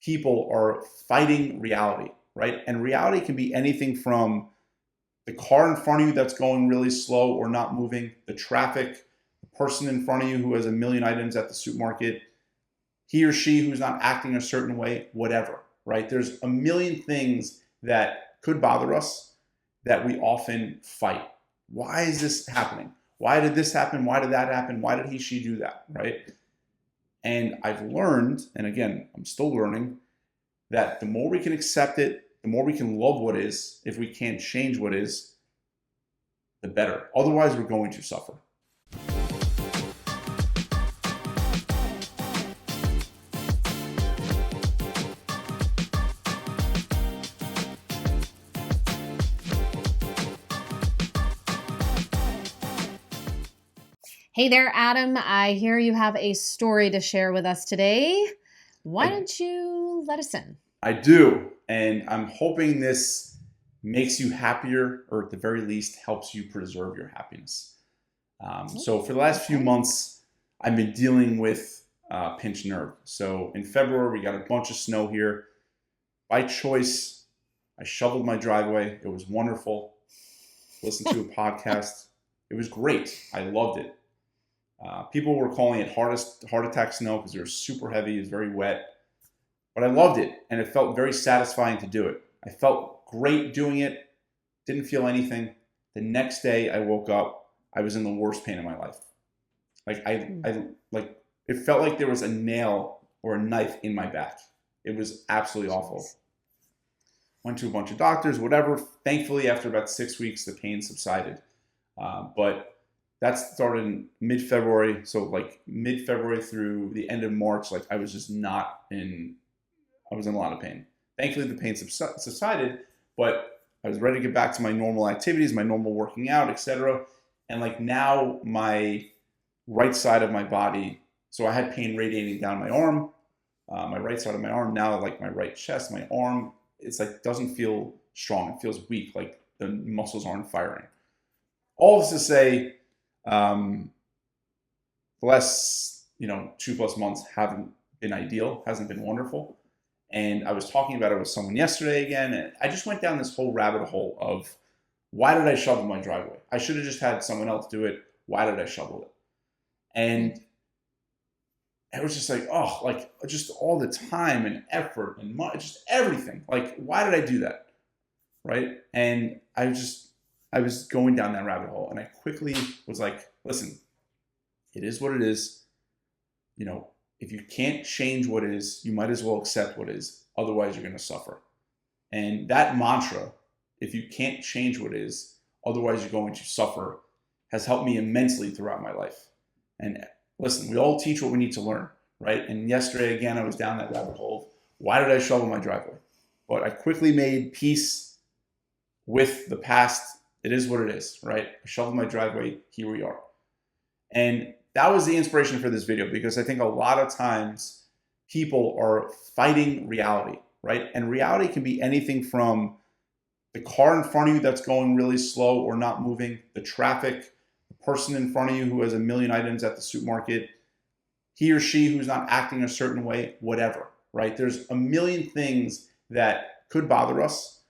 people are fighting reality, right? And reality can be anything from the car in front of you that's going really slow or not moving, the traffic, the person in front of you who has a million items at the supermarket, he or she who's not acting a certain way, whatever, right? There's a million things that could bother us that we often fight. Why is this happening? Why did this happen? Why did that happen? Why did he, she do that, right? And I've learned, and again, I'm still learning, that the more we can accept it, the more we can love what is, if we can't change what is, the better. Otherwise, we're going to suffer. Hey there, Adam. I hear you have a story to share with us today. Why I, don't you let us in? I do, and I'm hoping this makes you happier, or at the very least, helps you preserve your happiness. So for the last few Okay. months, I've been dealing with pinched nerve. So in February, we got a bunch of snow here. By choice, I shoveled my driveway. It was wonderful. Listened to a podcast. It was great. I loved it. People were calling it heart attack snow because it was super heavy. It was very wet. But I loved it, and it felt very satisfying to do it. I felt great doing it. Didn't feel anything. The next day, I woke up. I was in the worst pain of my life. Like it felt like there was a nail or a knife in my back. It was absolutely awful. Went to a bunch of doctors, whatever. Thankfully, after about 6 weeks, the pain subsided. But that started in mid-February. So like mid-February through the end of March, like I was just not in, I was in a lot of pain. Thankfully, the pain subsided, but I was ready to get back to my normal activities, my normal working out, etc. And like now my right side of my body, so I had pain radiating down my arm, my right side of my arm, now like my right chest, my arm, it's like doesn't feel strong. It feels weak, like the muscles aren't firing. All this to say, the last 2+ months haven't been ideal, hasn't been wonderful. And I was talking about it with someone yesterday again, and I just went down this whole rabbit hole of why did I shovel my driveway? I should have just had someone else do it. Why did I shovel it? And it was just like, oh, like just all the time and effort and money, just everything. Like, why did I do that? Right? And I was going down that rabbit hole, and I quickly was like, listen, it is what it is. If you can't change what is, you might as well accept what is. Otherwise, you're going to suffer. And that mantra, if you can't change what is, otherwise you're going to suffer, has helped me immensely throughout my life. And listen, we all teach what we need to learn, right? And yesterday, again, I was down that rabbit hole. Why did I shovel my driveway? But I quickly made peace with the past. It is what it is, right? I shoveled my driveway. Here we are. And that was the inspiration for this video, because I think a lot of times people are fighting reality, right? And reality can be anything from the car in front of you that's going really slow or not moving, the traffic, the person in front of you who has a million items at the supermarket, he or she who's not acting a certain way, whatever, right? There's a million things that could bother us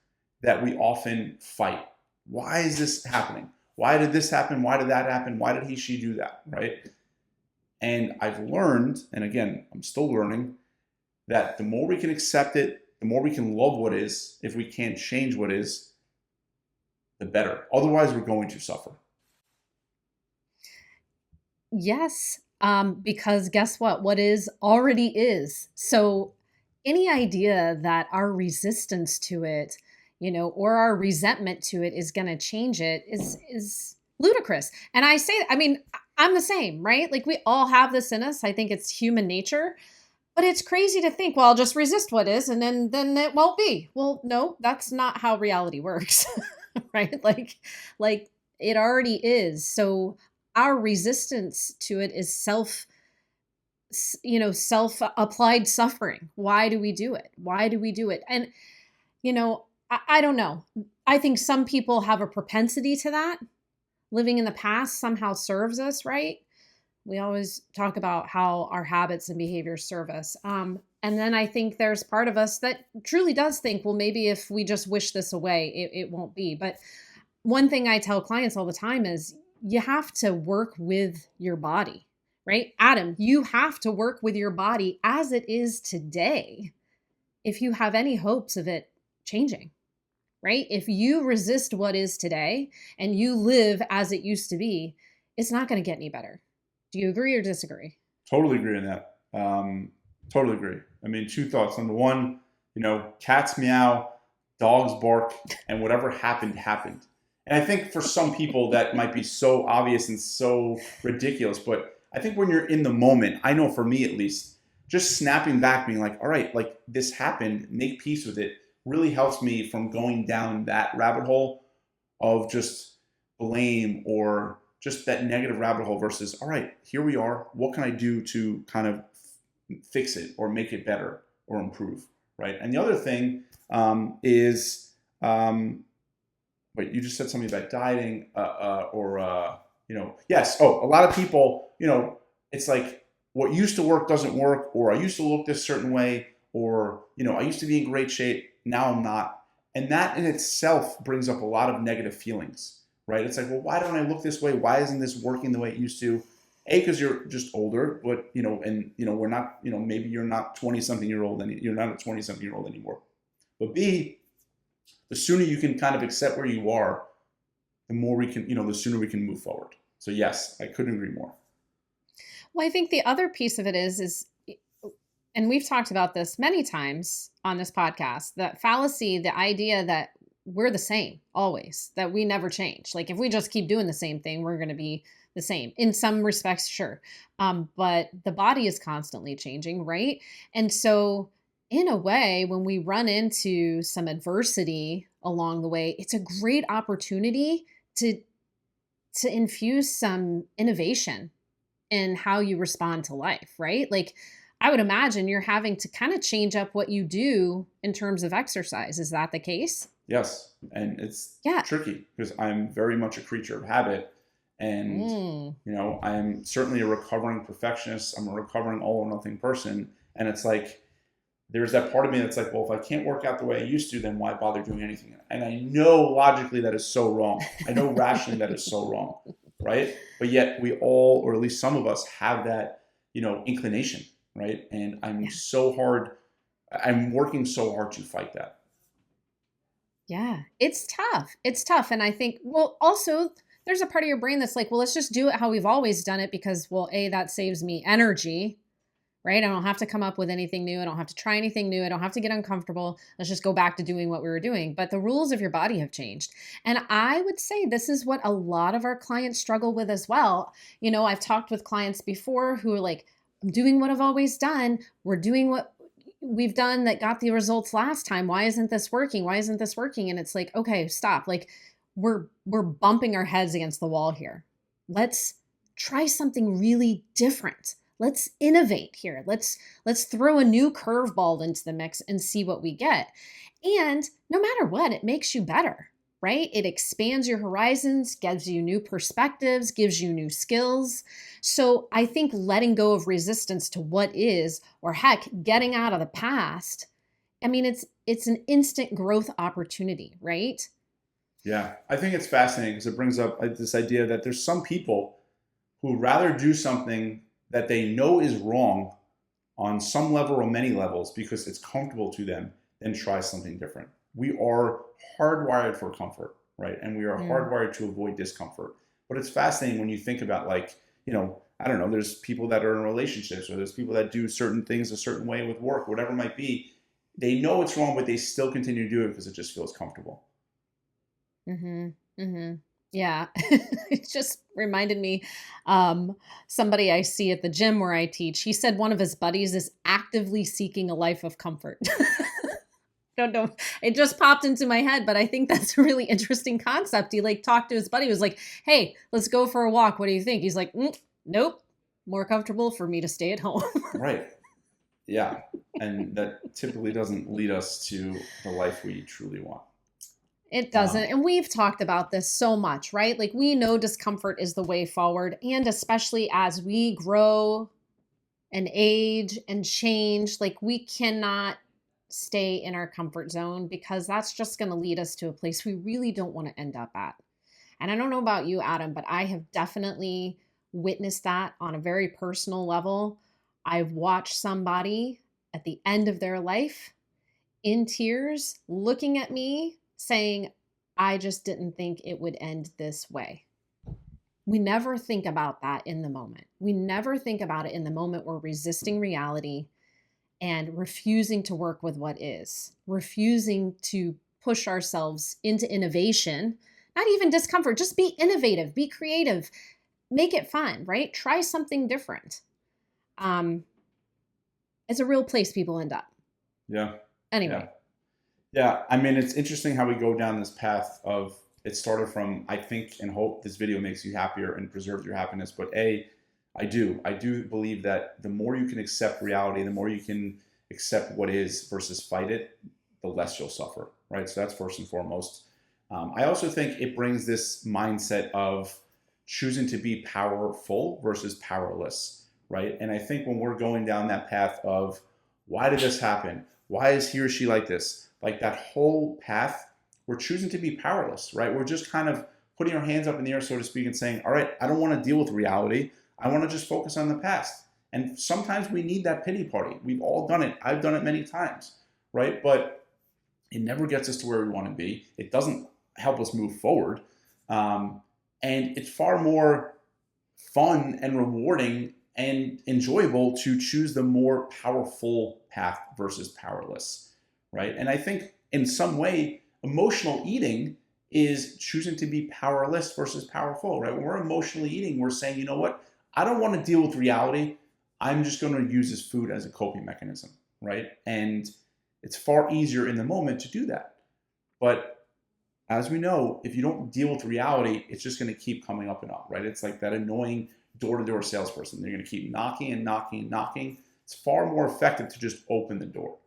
that we often fight. Why is this happening? Why did this happen? Why did that happen? Why did he, she do that, right? And I've learned, and again, I'm still learning, that the more we can accept it, the more we can love what is, if we can't change what is, the better. Otherwise, we're going to suffer. Yes, because guess what? What is already is. So any idea that our resistance to it, or our resentment to it is going to change it is ludicrous. And I'm the same, right? Like we all have this in us. I think it's human nature. But it's crazy to think, well, I'll just resist what is and then it won't be. Well, no, that's not how reality works. Right? Like it already is. So our resistance to it is self-applied suffering. Why do we do it? Why do we do it? And I don't know. I think some people have a propensity to that. Living in the past somehow serves us, right? We always talk about how our habits and behaviors serve us. And then I think there's part of us that truly does think, well, maybe if we just wish this away, it won't be. But one thing I tell clients all the time is you have to work with your body, right? Adam, you have to work with your body as it is today if you have any hopes of it changing, right? If you resist what is today and you live as it used to be, it's not going to get any better. Do you agree or disagree? Totally agree on that. Totally agree. I mean, two thoughts. Number one, cats meow, dogs bark, and whatever happened, happened. And I think for some people that might be so obvious and so ridiculous, but I think when you're in the moment, I know for me at least, just snapping back, being like, all right, like this happened, make peace with it, really helps me from going down that rabbit hole of just blame or just that negative rabbit hole versus, all right, here we are. What can I do to kind of fix it or make it better or improve, right? And the other thing is, wait, you just said something about dieting yes. Oh, a lot of people, it's like what used to work doesn't work, or I used to look this certain way, or, I used to be in great shape. Now I'm not. And that in itself brings up a lot of negative feelings, right? It's like, well, why don't I look this way? Why isn't this working the way it used to? A, because you're just older, but, we're not, maybe you're not 20 something year old, and you're not a 20 something year old anymore. But B, the sooner you can kind of accept where you are, the more we can, the sooner we can move forward. So yes, I couldn't agree more. Well, I think the other piece of it is, and we've talked about this many times on this podcast, that fallacy, the idea that we're the same always, that we never change. Like if we just keep doing the same thing, we're going to be the same in some respects, sure. But the body is constantly changing, right? And so in a way, when we run into some adversity along the way, it's a great opportunity to infuse some innovation in how you respond to life, right? Like I would imagine you're having to kind of change up what you do in terms of exercise. Is that the case? Yes. And it's Yeah. tricky because I'm very much a creature of habit. And, I'm certainly a recovering perfectionist. I'm a recovering all or nothing person. And it's like, there's that part of me that's like, well, if I can't work out the way I used to, then why bother doing anything? And I know logically that is so wrong. I know rationally that is so wrong, right? But yet we all, or at least some of us, have that, inclination, right? And I'm working so hard to fight that. Yeah, it's tough. It's tough. And I think, well, also, there's a part of your brain that's like, well, let's just do it how we've always done it because, well, A, that saves me energy, right? I don't have to come up with anything new. I don't have to try anything new. I don't have to get uncomfortable. Let's just go back to doing what we were doing. But the rules of your body have changed. And I would say this is what a lot of our clients struggle with as well. I've talked with clients before who are like, I'm doing what I've always done. We're doing what we've done that got the results last time. Why isn't this working? Why isn't this working? And it's like, okay, stop. Like we're bumping our heads against the wall here. Let's try something really different. Let's innovate here. Let's throw a new curveball into the mix and see what we get. And no matter what, it makes you better, right? It expands your horizons, gives you new perspectives, gives you new skills. So I think letting go of resistance to what is, or heck, getting out of the past, I mean, it's an instant growth opportunity, right? Yeah, I think it's fascinating because it brings up this idea that there's some people who rather do something that they know is wrong on some level or many levels because it's comfortable to them than try something different. We are hardwired for comfort, right? And we are hardwired to avoid discomfort. But it's fascinating when you think about I don't know, there's people that are in relationships or there's people that do certain things a certain way with work, whatever it might be. They know it's wrong, but they still continue to do it because it just feels comfortable. Mm-hmm. Mm-hmm. Yeah. It just reminded me, somebody I see at the gym where I teach, he said one of his buddies is actively seeking a life of comfort. Don't know. It just popped into my head, but I think that's a really interesting concept. He talked to his buddy, was like, hey, let's go for a walk. What do you think? He's like, nope, more comfortable for me to stay at home. Right. Yeah. And that typically doesn't lead us to the life we truly want. It doesn't. And we've talked about this so much, right? Like we know discomfort is the way forward. And especially as we grow and age and change, like we cannot stay in our comfort zone because that's just going to lead us to a place we really don't want to end up at. And I don't know about you, Adam, but I have definitely witnessed that on a very personal level. I've watched somebody at the end of their life in tears looking at me saying, I just didn't think it would end this way. We never think about that in the moment. We never think about it in the moment. We're resisting reality and refusing to work with what is, refusing to push ourselves into innovation, not even discomfort, just be innovative, be creative, make it fun, right? Try something different. It's a real place people end up. Yeah. Anyway. Yeah. I mean, it's interesting how we go down this path of, it started from, I think and hope this video makes you happier and preserves your happiness. But I do believe that the more you can accept reality, the more you can accept what is versus fight it, the less you'll suffer, right? So that's first and foremost. I also think it brings this mindset of choosing to be powerful versus powerless, right? And I think when we're going down that path of, why did this happen? Why is he or she like this? Like that whole path, we're choosing to be powerless, right? We're just kind of putting our hands up in the air, so to speak, and saying, all right, I don't want to deal with reality. I want to just focus on the past. And sometimes we need that pity party. We've all done it. I've done it many times, right? But it never gets us to where we want to be. It doesn't help us move forward. And it's far more fun and rewarding and enjoyable to choose the more powerful path versus powerless, right? And I think in some way, emotional eating is choosing to be powerless versus powerful, right? When we're emotionally eating, we're saying, you know what? I don't want to deal with reality. I'm just going to use this food as a coping mechanism, right? And it's far easier in the moment to do that. But as we know, if you don't deal with reality, it's just going to keep coming up and up, right? It's like that annoying door-to-door salesperson. They're going to keep knocking and knocking and knocking. It's far more effective to just open the door.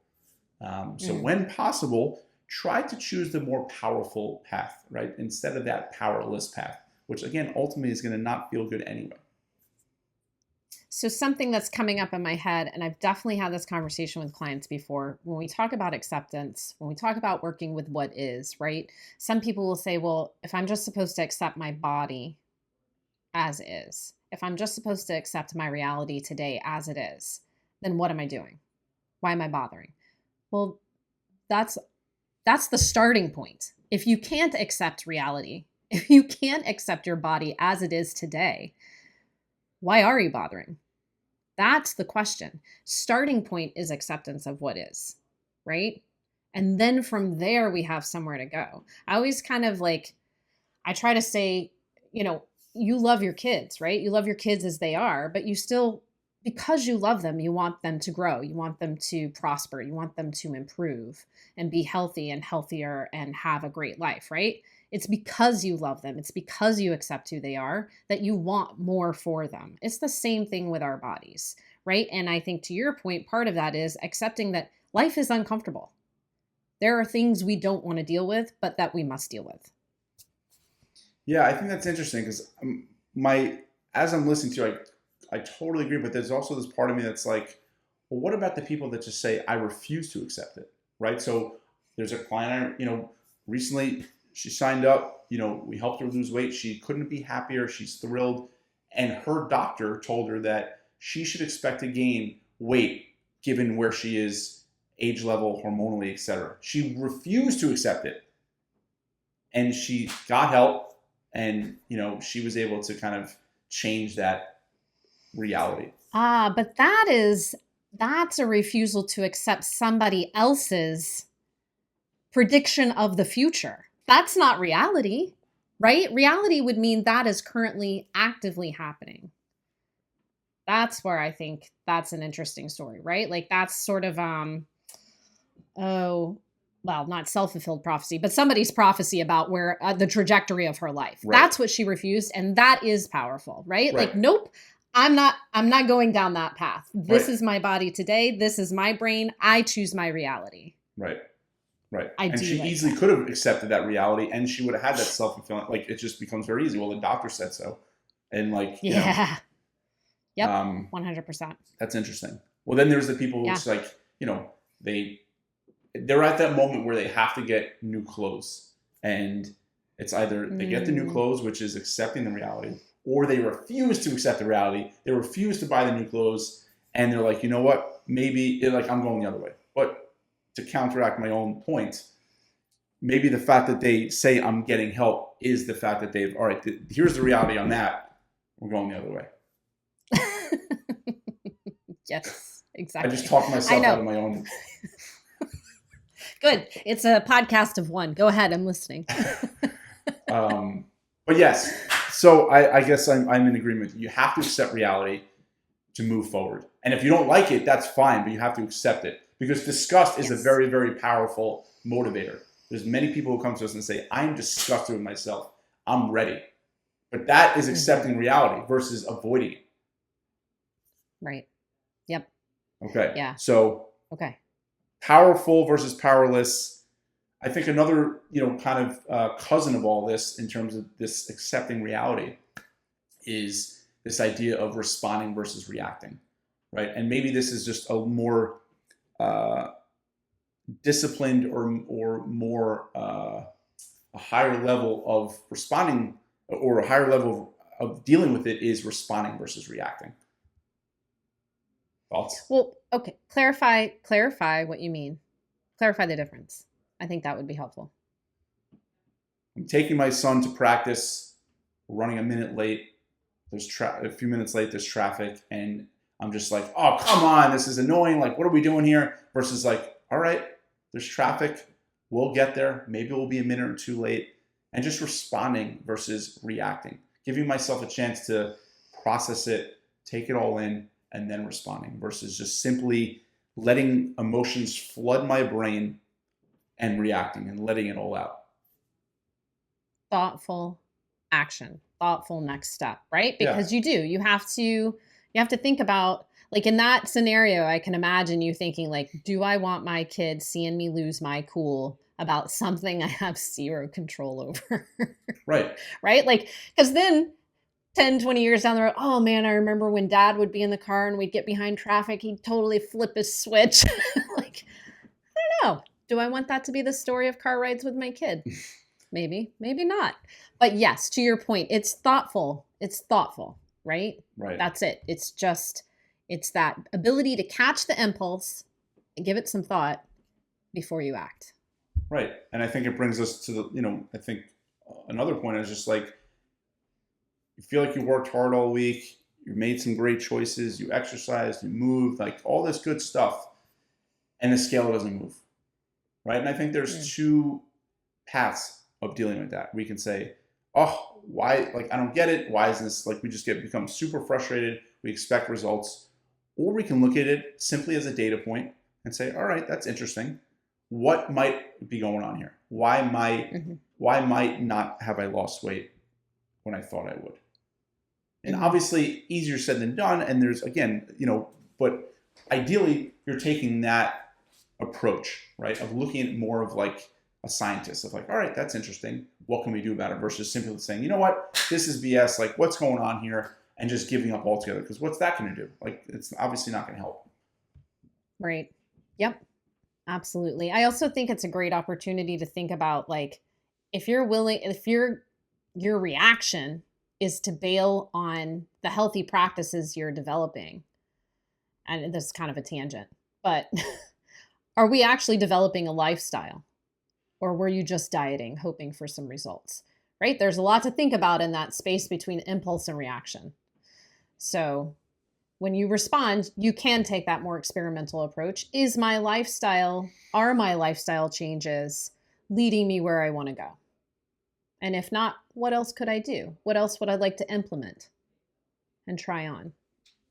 So when possible, try to choose the more powerful path, right? Instead of that powerless path, which again, ultimately is going to not feel good anyway. So something that's coming up in my head, and I've definitely had this conversation with clients before, when we talk about acceptance, when we talk about working with what is, right? Some people will say, well, if I'm just supposed to accept my body as is, if I'm just supposed to accept my reality today as it is, then what am I doing? Why am I bothering? Well, that's the starting point. If you can't accept reality, if you can't accept your body as it is today, why are you bothering? That's the question. Starting point is acceptance of what is, right? And then from there, we have somewhere to go. I always kind of I try to say, you love your kids, right? You love your kids as they are, but you still, because you love them, you want them to grow. You want them to prosper. You want them to improve and be healthy and healthier and have a great life, right? It's because you love them. It's because you accept who they are that you want more for them. It's the same thing with our bodies, right? And I think to your point, part of that is accepting that life is uncomfortable. There are things we don't want to deal with, but that we must deal with. Yeah, I think that's interesting because as I'm listening to you, I totally agree, but there's also this part of me that's like, well, what about the people that just say, I refuse to accept it, right? So there's a client, recently she signed up, we helped her lose weight. She couldn't be happier. She's thrilled. And her doctor told her that she should expect to gain weight given where she is, age level, hormonally, etc. She refused to accept it. And she got help and, she was able to kind of change that reality. But that's a refusal to accept somebody else's prediction of the future. That's not reality, right? Reality would mean that is currently actively happening. That's where I think that's an interesting story, right? Like that's sort of, not self-fulfilled prophecy, but somebody's prophecy about where the trajectory of her life. Right. That's what she refused. And that is powerful, right? Like, nope, I'm not going down that path. This is my body today. This is my brain. I choose my reality. Right. Right. I And do she like easily that. could have accepted that reality and she would have had that self-fulfilling, like it just becomes very easy. Well, the doctor said so. And like, Yeah. Yep. um, 100%. that's interesting. Well, then there's the people who Yeah. it's like, they they're at that moment where they have to get new clothes. And it's either they get the new Mm, clothes, which is accepting the reality, or they refuse to accept the reality. They refuse to buy the new clothes. And they're like, you know what? Maybe like I'm going the other way. But to counteract my own point, maybe the fact that they say I'm getting help is the fact that they've, all right, here's the reality on that. We're going the other way. yes, I just exactly. talked I myself out know. of my own. Good. It's a podcast of one. Go ahead. I'm listening. um, but yes, so I guess I'm in agreement. You have to accept reality to move forward. And if you don't like it, that's fine, but you have to accept it because disgust is a yes. very, very powerful motivator. There's many people who come to us and say, I'm disgusted with myself. I'm ready. But that is Hmm. accepting reality versus avoiding it. Right. Yep. Okay. Yeah. So Okay. powerful versus powerless. I think another, kind of cousin of all this in terms of this accepting reality is this idea of responding versus reacting, right? And maybe this is just a more uh, disciplined or more a higher level of responding or a higher level of dealing with it is responding versus reacting. Thoughts? Well, okay. Clarify what you mean. Clarify the difference. I think that would be helpful. I'm taking my son to practice, running a minute late. There's a few minutes late. There's traffic, and I'm just like, oh come on, this is annoying. Like, what are we doing here? Versus like, all right, there's traffic. We'll get there. Maybe we'll be a minute or two late, and just responding versus reacting, giving myself a chance to process it, take it all in, and then responding versus just simply letting emotions flood my brain and reacting and letting it all out. Thoughtful action, thoughtful next step, right? Yeah. Because you have to think about, like, in that scenario, I can imagine you thinking, like, do I want my kid seeing me lose my cool about something I have zero control over? Right. right? Like, because then 10, 20 years down the road, oh man, I remember when dad would be in the car and we'd get behind traffic, he'd totally flip his switch. like, I don't know. Do I want that to be the story of car rides with my kid? Maybe, maybe not. But yes, to your point, it's thoughtful. It's thoughtful, right? Right. That's it. It's that ability to catch the impulse and give it some thought before you act. Right. And I think it brings us to I think another point is just like, you feel like you worked hard all week, you made some great choices, you exercised, you moved, like all this good stuff, and the scale doesn't move. Right. And I think Mm. there's two paths of dealing with that. We can say, oh, why? Like, I don't get it. Why is this? Like, we just become super frustrated. We expect results. Or we can look at it simply as a data point and say, all right, that's interesting. What might be going on here? Mhm. Why might not have I lost weight when I thought I would? And Mhm. obviously easier said than done. And there's, again, but ideally you're taking that approach, right? Of looking at more of like a scientist of like, all right, that's interesting. What can we do about it? Versus simply saying, you know what, this is BS. Like, what's going on here? And just giving up altogether. Because what's that going to do? Like, it's obviously not going to help. Right. Yep. Absolutely. I also think it's a great opportunity to think about, like, if your reaction is to bail on the healthy practices you're developing, and this is kind of a tangent, but are we actually developing a lifestyle, or were you just dieting, hoping for some results? Right? There's a lot to think about in that space between impulse and reaction. So when you respond, you can take that more experimental approach. Are my lifestyle changes leading me where I want to go? And if not, what else could I do? What else would I like to implement and try on?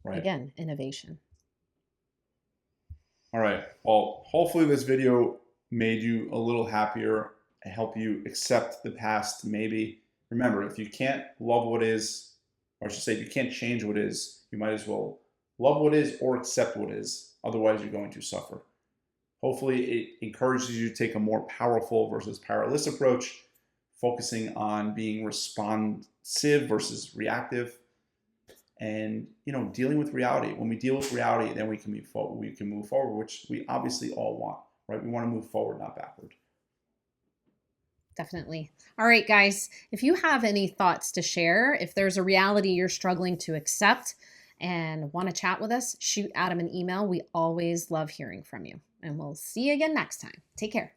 Right. Again, innovation. All right. Well, hopefully this video made you a little happier and help you accept the past. Maybe remember, if you can't love what is, or I should say, if you can't change what is, you might as well love what is or accept what is. Otherwise, you're going to suffer. Hopefully, it encourages you to take a more powerful versus powerless approach, focusing on being responsive versus reactive, and dealing with reality. When we deal with reality, then we can move forward. We can move forward, which we obviously all want, right? We want to move forward, not backward. Definitely. All right, guys, if you have any thoughts to share, if there's a reality you're struggling to accept and want to chat with us, shoot Adam an email. We always love hearing from you. And we'll see you again next time. Take care.